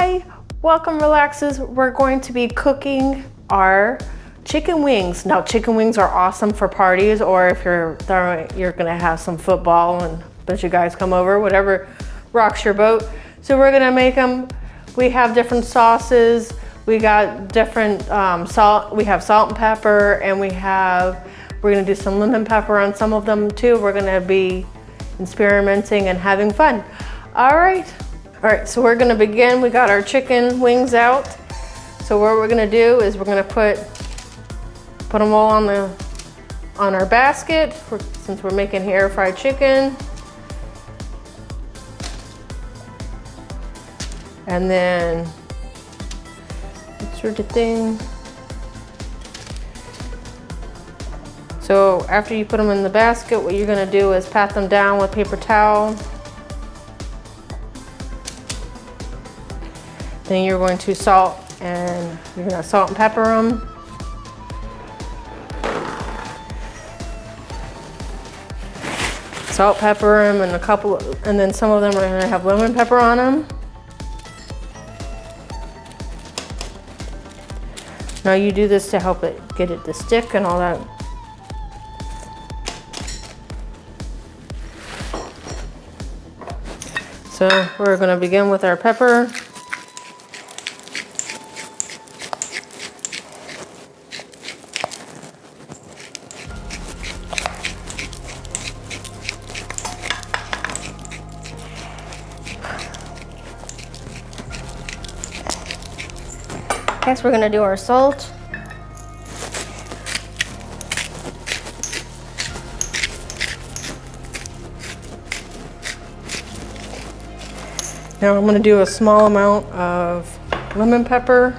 Hi, welcome relaxes. We're going to be cooking our chicken wings. Now chicken wings are awesome for parties, or if you're gonna have some football and a bunch of guys come over, whatever rocks your boat. So we're gonna make them. We have different sauces. We got different salt. We have salt and pepper, and we're gonna do some lemon pepper on some of them too. We're gonna be experimenting and having fun. All right, so we're gonna begin. We got our chicken wings out. So what we're gonna do is we're gonna put them all on our basket since we're making air fried chicken. And then insert the thing. So after you put them in the basket, what you're gonna do is pat them down with paper towel. Then you're going to salt and pepper them. Salt, pepper them, and then some of them are gonna have lemon pepper on them. Now you do this to help get it to stick and all that. So we're gonna begin with our pepper. Next, we're gonna do our salt. Now I'm gonna do a small amount of lemon pepper.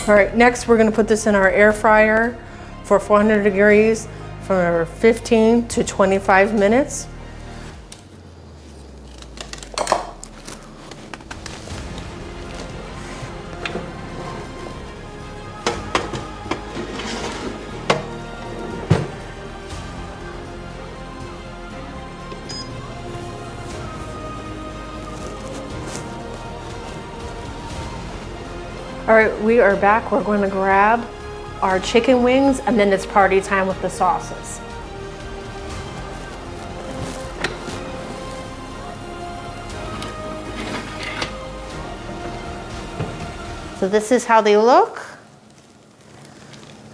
All right, next we're gonna put this in our air fryer for 400 degrees for 15 to 25 minutes. All right, we are back. We're going to grab our chicken wings, and then it's party time with the sauces. So this is how they look.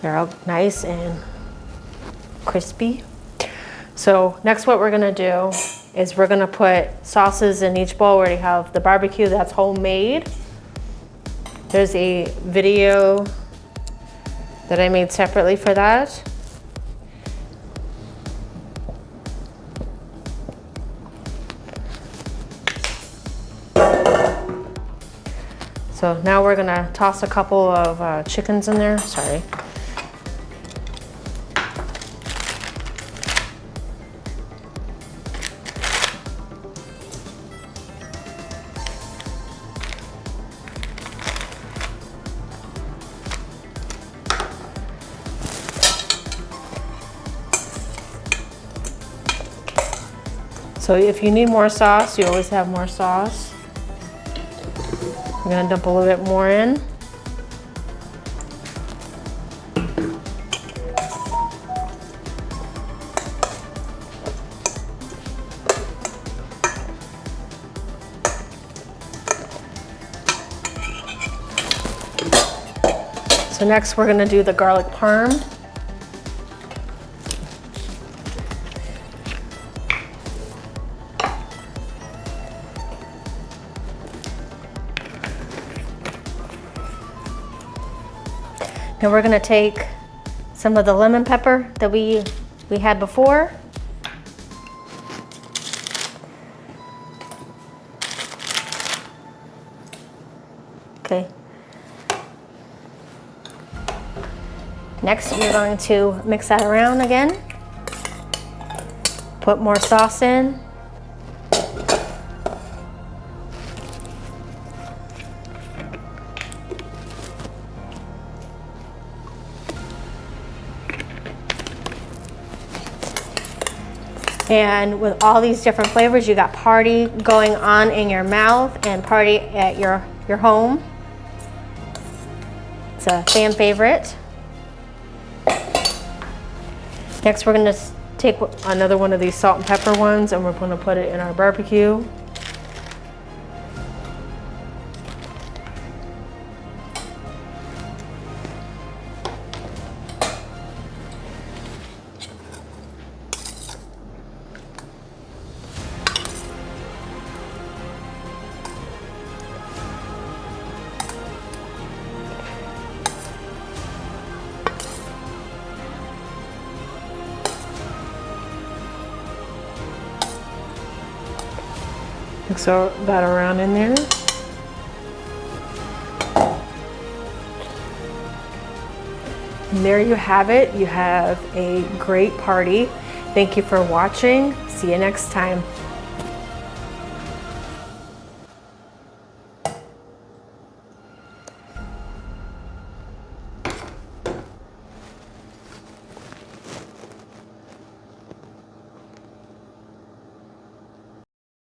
They're all nice and crispy. So next what we're gonna do is we're gonna put sauces in each bowl. We already have the barbecue, that's homemade. There's a video that I made separately for that. So now we're gonna toss a couple of chickens in there, sorry. So if you need more sauce, you always have more sauce. I'm gonna dump a little bit more in. So next we're gonna do the garlic parm. Now we're gonna take some of the lemon pepper that we had before. Okay. Next, you're going to mix that around again. Put more sauce in. And with all these different flavors, you got party going on in your mouth and party at your home. It's a fan favorite. Next, we're gonna take another one of these salt and pepper ones and we're gonna put it in our barbecue. Mix that around in there. And there you have it. You have a great party. Thank you for watching. See you next time.